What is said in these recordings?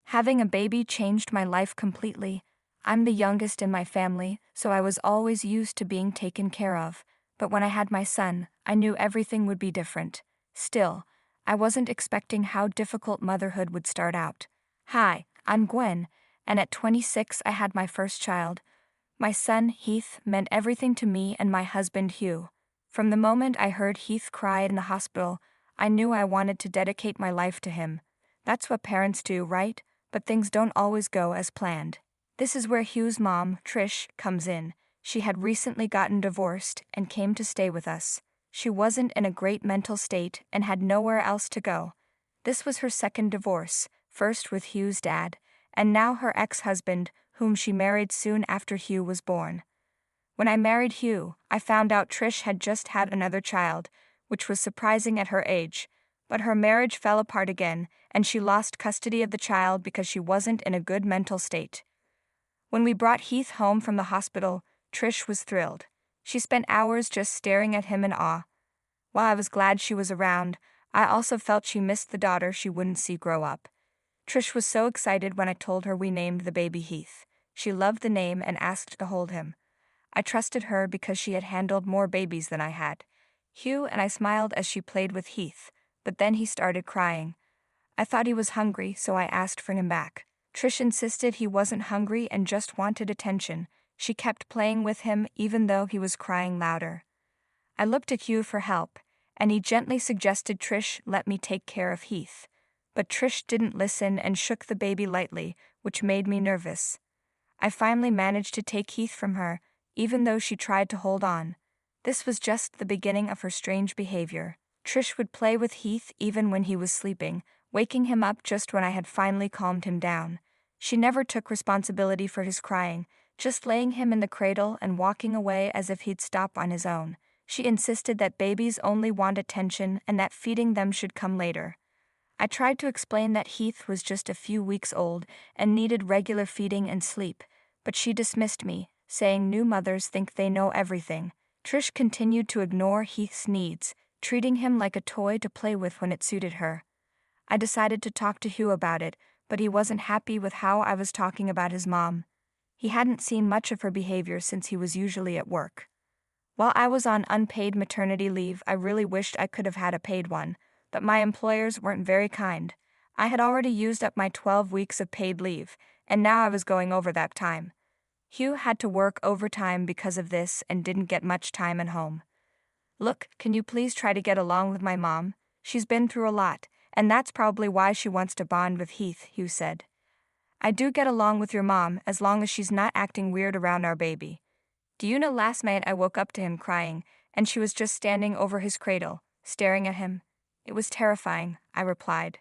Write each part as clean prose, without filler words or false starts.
Having a baby changed my life completely. I'm the youngest in my family, so I was always used to being taken care of. But when I had my son, I knew everything would be different. Still, I wasn't expecting how difficult motherhood would start out. Hi, I'm Gwen, and at 26 I had my first child. My son, Heath, meant everything to me and my husband, Hugh. From the moment I heard Heath cry in the hospital, I knew I wanted to dedicate my life to him. That's what parents do, right? But things don't always go as planned. This is where Hugh's mom, Trish, comes in. She had recently gotten divorced and came to stay with us. She wasn't in a great mental state and had nowhere else to go. This was her second divorce, first with Hugh's dad, and now her ex-husband, whom she married soon after Hugh was born. When I married Hugh, I found out Trish had just had another child, which was surprising at her age, but her marriage fell apart again, and she lost custody of the child because she wasn't in a good mental state. When we brought Heath home from the hospital, Trish was thrilled. She spent hours just staring at him in awe. While I was glad she was around, I also felt she missed the daughter she wouldn't see grow up. Trish was so excited when I told her we named the baby Heath. She loved the name and asked to hold him. I trusted her because she had handled more babies than I had. Hugh and I smiled as she played with Heath, but then he started crying. I thought he was hungry, so I asked for him back. Trish insisted he wasn't hungry and just wanted attention. She kept playing with him even though he was crying louder. I looked at Hugh for help, and he gently suggested Trish let me take care of Heath. But Trish didn't listen and shook the baby lightly, which made me nervous. I finally managed to take Heath from her, even though she tried to hold on. This was just the beginning of her strange behavior. Trish would play with Heath even when he was sleeping, waking him up just when I had finally calmed him down. She never took responsibility for his crying, just laying him in the cradle and walking away as if he'd stop on his own. She insisted that babies only want attention and that feeding them should come later. I tried to explain that Heath was just a few weeks old and needed regular feeding and sleep, but she dismissed me, saying new mothers think they know everything. Trish continued to ignore Heath's needs, treating him like a toy to play with when it suited her. I decided to talk to Hugh about it, but he wasn't happy with how I was talking about his mom. He hadn't seen much of her behavior since he was usually at work. While I was on unpaid maternity leave, I really wished I could have had a paid one, but my employers weren't very kind. I had already used up my 12 weeks of paid leave, and now I was going over that time. Hugh had to work overtime because of this and didn't get much time at home. Look, can you please try to get along with my mom? She's been through a lot, and that's probably why she wants to bond with Heath, Hugh said. I do get along with your mom as long as she's not acting weird around our baby. Do you know last night I woke up to him crying, and she was just standing over his cradle, staring at him. It was terrifying, I replied.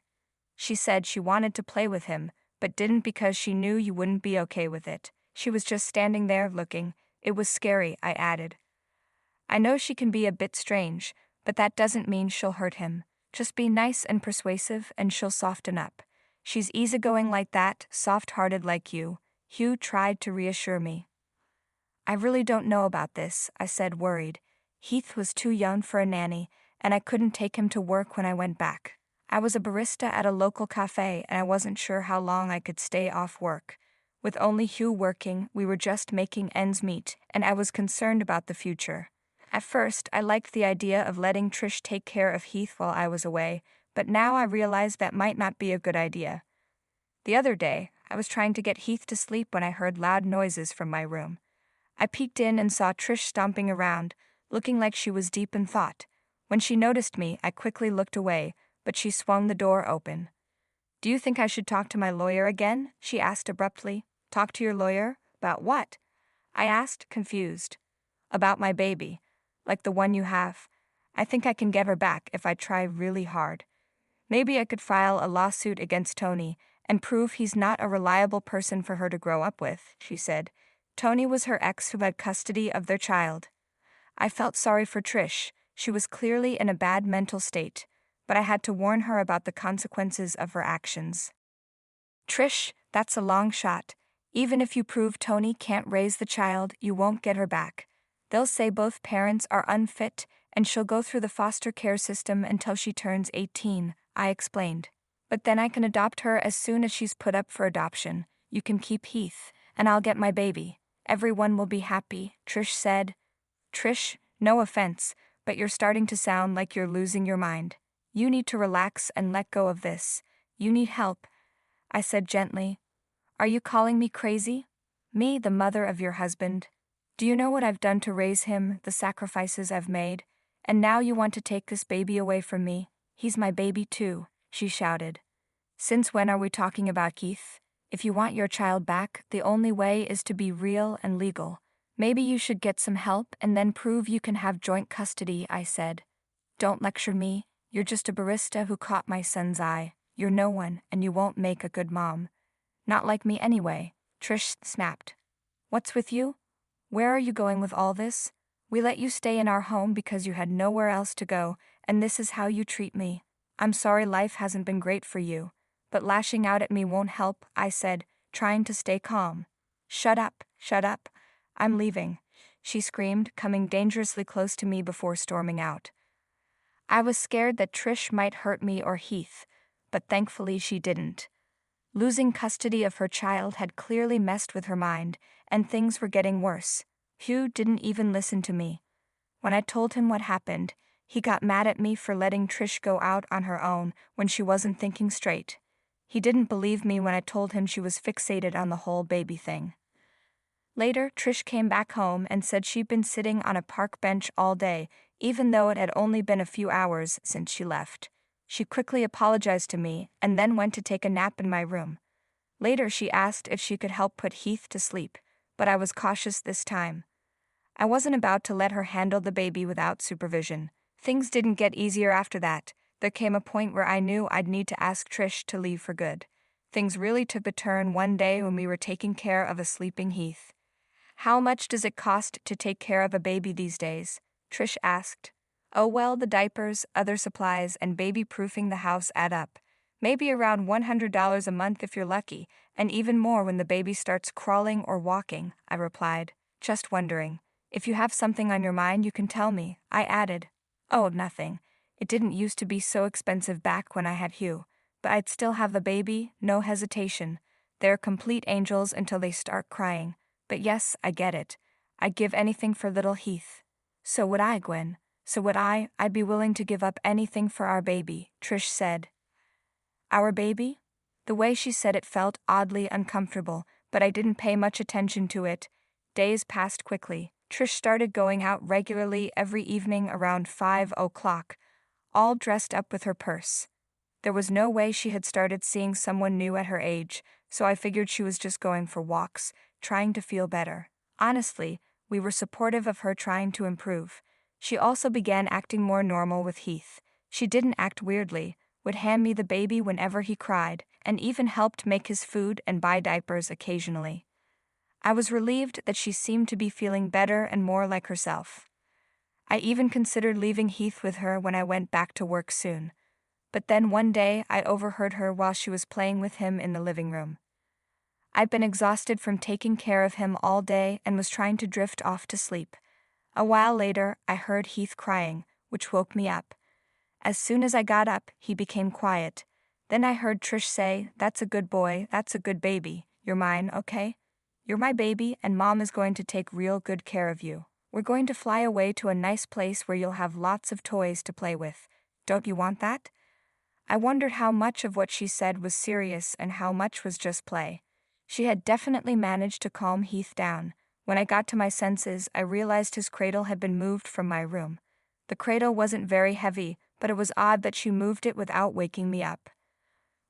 She said she wanted to play with him, but didn't because she knew you wouldn't be okay with it. She was just standing there looking. It was scary, I added. I know she can be a bit strange, but that doesn't mean she'll hurt him. Just be nice and persuasive and she'll soften up. She's easygoing like that, soft-hearted like you. Hugh tried to reassure me. I really don't know about this, I said, worried. Heath was too young for a nanny, and I couldn't take him to work when I went back. I was a barista at a local cafe and I wasn't sure how long I could stay off work. With only Hugh working, we were just making ends meet, and I was concerned about the future. At first, I liked the idea of letting Trish take care of Heath while I was away, but now I realized that might not be a good idea. The other day, I was trying to get Heath to sleep when I heard loud noises from my room. I peeked in and saw Trish stomping around, looking like she was deep in thought. When she noticed me, I quickly looked away, but she swung the door open. Do you think I should talk to my lawyer again? She asked abruptly. Talk to your lawyer? About what? I asked, confused. About my baby. Like the one you have. I think I can get her back if I try really hard. Maybe I could file a lawsuit against Tony and prove he's not a reliable person for her to grow up with, she said. Tony was her ex who had custody of their child. I felt sorry for Trish. She was clearly in a bad mental state, but I had to warn her about the consequences of her actions. Trish, that's a long shot. Even if you prove Tony can't raise the child, you won't get her back. They'll say both parents are unfit, and she'll go through the foster care system until she turns 18, I explained. But then I can adopt her as soon as she's put up for adoption. You can keep Heath, and I'll get my baby. Everyone will be happy, Trish said. Trish, no offense, but you're starting to sound like you're losing your mind. You need to relax and let go of this. You need help, I said gently. Are you calling me crazy? Me, the mother of your husband? Do you know what I've done to raise him, the sacrifices I've made? And now you want to take this baby away from me? He's my baby too, she shouted. Since when are we talking about Heath? If you want your child back, the only way is to be real and legal. Maybe you should get some help and then prove you can have joint custody, I said. Don't lecture me. You're just a barista who caught my son's eye. You're no one, and you won't make a good mom. Not like me anyway, Trish snapped. What's with you? Where are you going with all this? We let you stay in our home because you had nowhere else to go, and this is how you treat me. I'm sorry life hasn't been great for you. But lashing out at me won't help, I said, trying to stay calm. Shut up, shut up. I'm leaving, she screamed, coming dangerously close to me before storming out. I was scared that Trish might hurt me or Heath, but thankfully she didn't. Losing custody of her child had clearly messed with her mind, and things were getting worse. Hugh didn't even listen to me. When I told him what happened, he got mad at me for letting Trish go out on her own when she wasn't thinking straight. He didn't believe me when I told him she was fixated on the whole baby thing. Later, Trish came back home and said she'd been sitting on a park bench all day, even though it had only been a few hours since she left. She quickly apologized to me and then went to take a nap in my room. Later, she asked if she could help put Heath to sleep, but I was cautious this time. I wasn't about to let her handle the baby without supervision. Things didn't get easier after that. There came a point where I knew I'd need to ask Trish to leave for good. Things really took a turn one day when we were taking care of a sleeping Heath. How much does it cost to take care of a baby these days? Trish asked. Oh well, the diapers, other supplies, and baby-proofing the house add up. Maybe around $100 a month if you're lucky, and even more when the baby starts crawling or walking, I replied, just wondering. If you have something on your mind, you can tell me, I added. Oh, nothing. It didn't used to be so expensive back when I had Hugh, but I'd still have the baby, no hesitation. They're complete angels until they start crying. But yes, I get it. I'd give anything for little Heath. So would I, Gwen. So would I. I'd be willing to give up anything for our baby, Trish said. Our baby? The way she said it felt oddly uncomfortable, but I didn't pay much attention to it. Days passed quickly. Trish started going out regularly every evening around 5 o'clock, all dressed up with her purse. There was no way she had started seeing someone new at her age, so I figured she was just going for walks, trying to feel better. Honestly, we were supportive of her trying to improve. She also began acting more normal with Heath. She didn't act weirdly, would hand me the baby whenever he cried, and even helped make his food and buy diapers occasionally. I was relieved that she seemed to be feeling better and more like herself. I even considered leaving Heath with her when I went back to work soon. But then one day I overheard her while she was playing with him in the living room. I'd been exhausted from taking care of him all day and was trying to drift off to sleep. A while later, I heard Heath crying, which woke me up. As soon as I got up, he became quiet. Then I heard Trish say, "That's a good boy, that's a good baby. You're mine, okay? You're my baby, and Mom is going to take real good care of you. We're going to fly away to a nice place where you'll have lots of toys to play with. Don't you want that?" I wondered how much of what she said was serious and how much was just play. She had definitely managed to calm Heath down. When I got to my senses, I realized his cradle had been moved from my room. The cradle wasn't very heavy, but it was odd that she moved it without waking me up.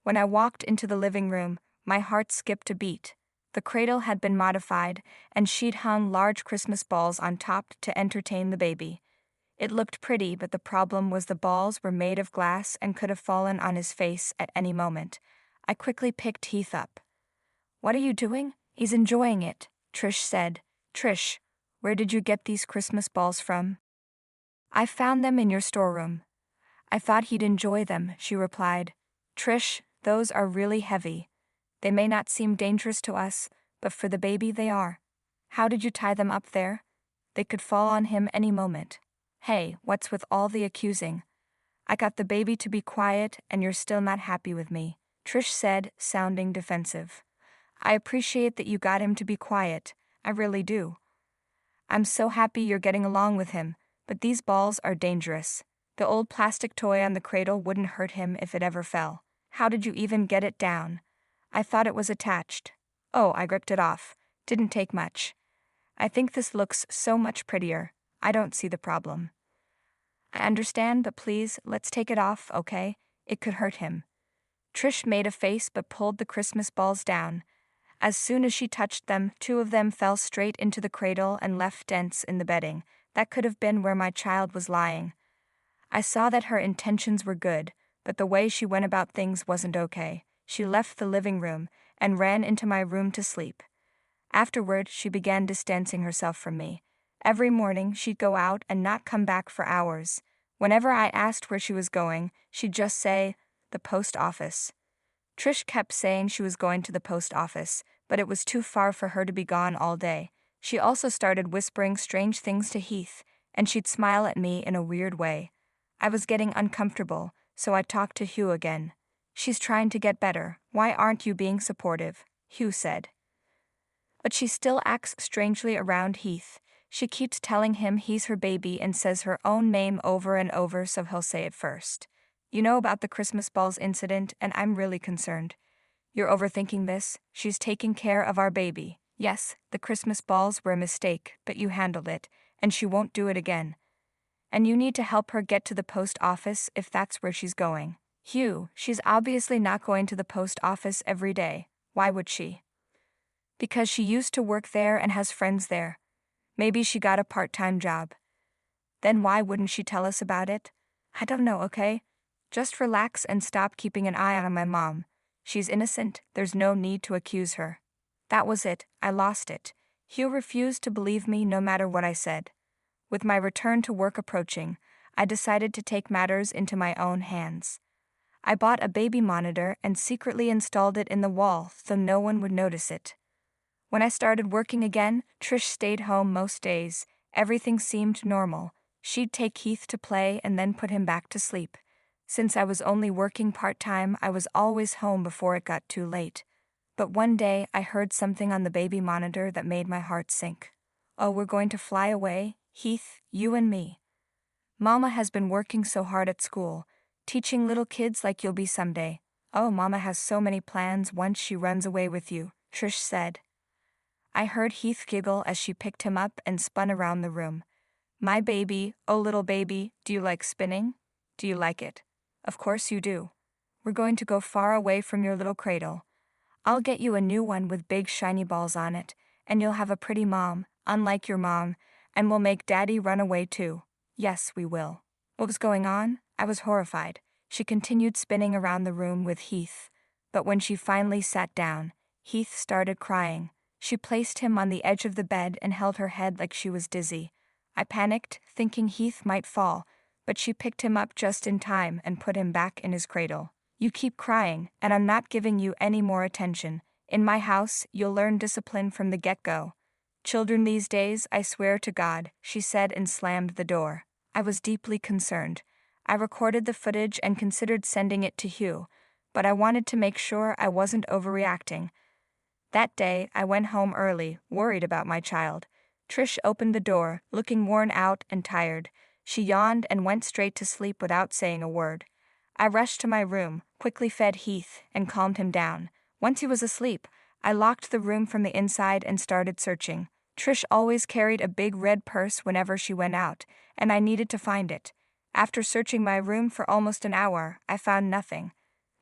When I walked into the living room, my heart skipped a beat. The cradle had been modified, and she'd hung large Christmas balls on top to entertain the baby. It looked pretty, but the problem was the balls were made of glass and could have fallen on his face at any moment. I quickly picked Heath up. "What are you doing?" "He's enjoying it," Trish said. "Trish, where did you get these Christmas balls from?" "I found them in your storeroom." "I thought he'd enjoy them," she replied. "Trish, those are really heavy. They may not seem dangerous to us, but for the baby they are. How did you tie them up there? They could fall on him any moment." "Hey, what's with all the accusing?" I got the baby to be quiet and you're still not happy with me, Trish said, sounding defensive. I appreciate that you got him to be quiet, I really do. I'm so happy you're getting along with him, but these balls are dangerous. The old plastic toy on the cradle wouldn't hurt him if it ever fell. How did you even get it down? I thought it was attached. Oh, I ripped it off. Didn't take much. I think this looks so much prettier. I don't see the problem. I understand, but please, let's take it off, okay? It could hurt him. Trish made a face but pulled the Christmas balls down. As soon as she touched them, 2 of them fell straight into the cradle and left dents in the bedding. That could have been where my child was lying. I saw that her intentions were good, but the way she went about things wasn't okay. She left the living room and ran into my room to sleep. Afterward, she began distancing herself from me. Every morning, she'd go out and not come back for hours. Whenever I asked where she was going, she'd just say, "The post office." Trish kept saying she was going to the post office, but it was too far for her to be gone all day. She also started whispering strange things to Heath, and she'd smile at me in a weird way. I was getting uncomfortable, so I talked to Hugh again. "She's trying to get better. Why aren't you being supportive?" Hugh said. "But she still acts strangely around Heath. She keeps telling him he's her baby and says her own name over and over so he'll say it first. You know about the Christmas balls incident, and I'm really concerned. You're overthinking this. She's taking care of our baby. Yes, the Christmas balls were a mistake, but you handled it, and she won't do it again. And you need to help her get to the post office if that's where she's going." "Hugh, she's obviously not going to the post office every day. Why would she?" "Because she used to work there and has friends there. Maybe she got a part-time job." "Then why wouldn't she tell us about it?" "I don't know, okay? Just relax and stop keeping an eye on my mom. She's innocent, there's no need to accuse her." That was it, I lost it. Hugh refused to believe me no matter what I said. With my return to work approaching, I decided to take matters into my own hands. I bought a baby monitor and secretly installed it in the wall so no one would notice it. When I started working again, Trish stayed home most days. Everything seemed normal. She'd take Heath to play and then put him back to sleep. Since I was only working part-time, I was always home before it got too late. But one day, I heard something on the baby monitor that made my heart sink. "Oh, we're going to fly away, Heath, you and me. Mama has been working so hard at school, teaching little kids like you'll be someday. Oh, Mama has so many plans once she runs away with you," Trish said. I heard Heath giggle as she picked him up and spun around the room. "My baby, oh little baby, do you like spinning? Do you like it? Of course you do. We're going to go far away from your little cradle. I'll get you a new one with big shiny balls on it, and you'll have a pretty mom, unlike your mom, and we'll make Daddy run away too. Yes, we will." What was going on? I was horrified. She continued spinning around the room with Heath, but when she finally sat down, Heath started crying. She placed him on the edge of the bed and held her head like she was dizzy. I panicked, thinking Heath might fall, but she picked him up just in time and put him back in his cradle. "You keep crying, and I'm not giving you any more attention. In my house, you'll learn discipline from the get-go. Children these days, I swear to God," she said and slammed the door. I was deeply concerned. I recorded the footage and considered sending it to Hugh, but I wanted to make sure I wasn't overreacting. That day, I went home early, worried about my child. Trish opened the door, looking worn out and tired. She yawned and went straight to sleep without saying a word. I rushed to my room, quickly fed Heath, and calmed him down. Once he was asleep, I locked the room from the inside and started searching. Trish always carried a big red purse whenever she went out, and I needed to find it. After searching my room for almost an hour, I found nothing.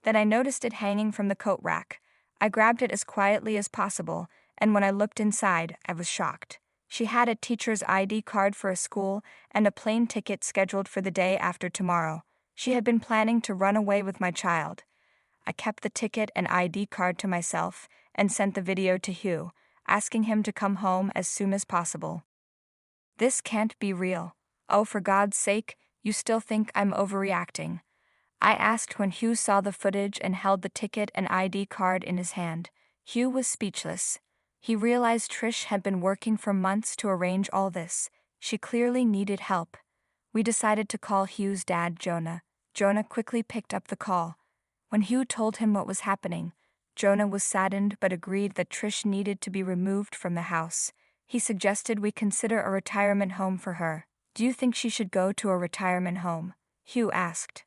Then I noticed it hanging from the coat rack. I grabbed it as quietly as possible, and when I looked inside, I was shocked. She had a teacher's ID card for a school and a plane ticket scheduled for the day after tomorrow. She had been planning to run away with my child. I kept the ticket and ID card to myself and sent the video to Hugh, asking him to come home as soon as possible. "This can't be real. Oh, for God's sake, you still think I'm overreacting?" I asked when Hugh saw the footage and held the ticket and ID card in his hand. Hugh was speechless. He realized Trish had been working for months to arrange all this. She clearly needed help. We decided to call Hugh's dad, Jonah. Jonah quickly picked up the call. When Hugh told him what was happening, Jonah was saddened but agreed that Trish needed to be removed from the house. He suggested we consider a retirement home for her. Do you think she should go to a retirement home? Hugh asked.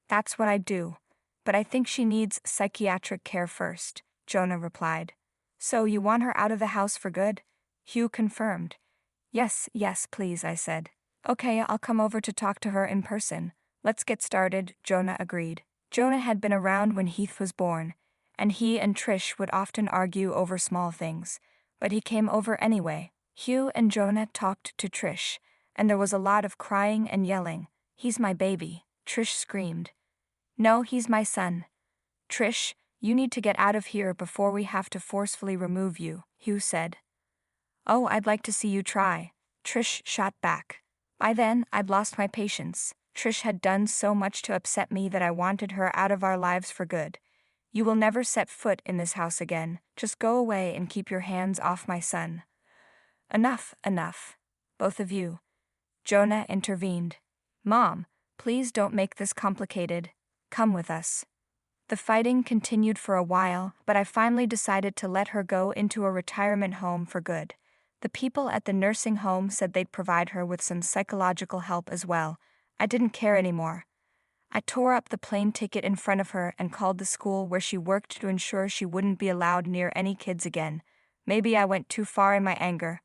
That's what I'd do. But I think she needs psychiatric care first, Jonah replied. So you want her out of the house for good? Hugh confirmed. Yes, please, I said. Okay, I'll come over to talk to her in person. Let's get started, Jonah agreed. Jonah had been around when Heath was born, and he and Trish would often argue over small things, but he came over anyway. Hugh and Jonah talked to Trish, and there was a lot of crying and yelling. He's my baby, Trish screamed. No, he's my son. Trish, you need to get out of here before we have to forcefully remove you, Hugh said. Oh, I'd like to see you try, Trish shot back. By then, I'd lost my patience. Trish had done so much to upset me that I wanted her out of our lives for good. You will never set foot in this house again. Just go away and keep your hands off my son. Enough. Both of you. Jonah intervened. Mom, please don't make this complicated. Come with us. The fighting continued for a while, but I finally decided to let her go into a retirement home for good. The people at the nursing home said they'd provide her with some psychological help as well. I didn't care anymore. I tore up the plane ticket in front of her and called the school where she worked to ensure she wouldn't be allowed near any kids again. Maybe I went too far in my anger,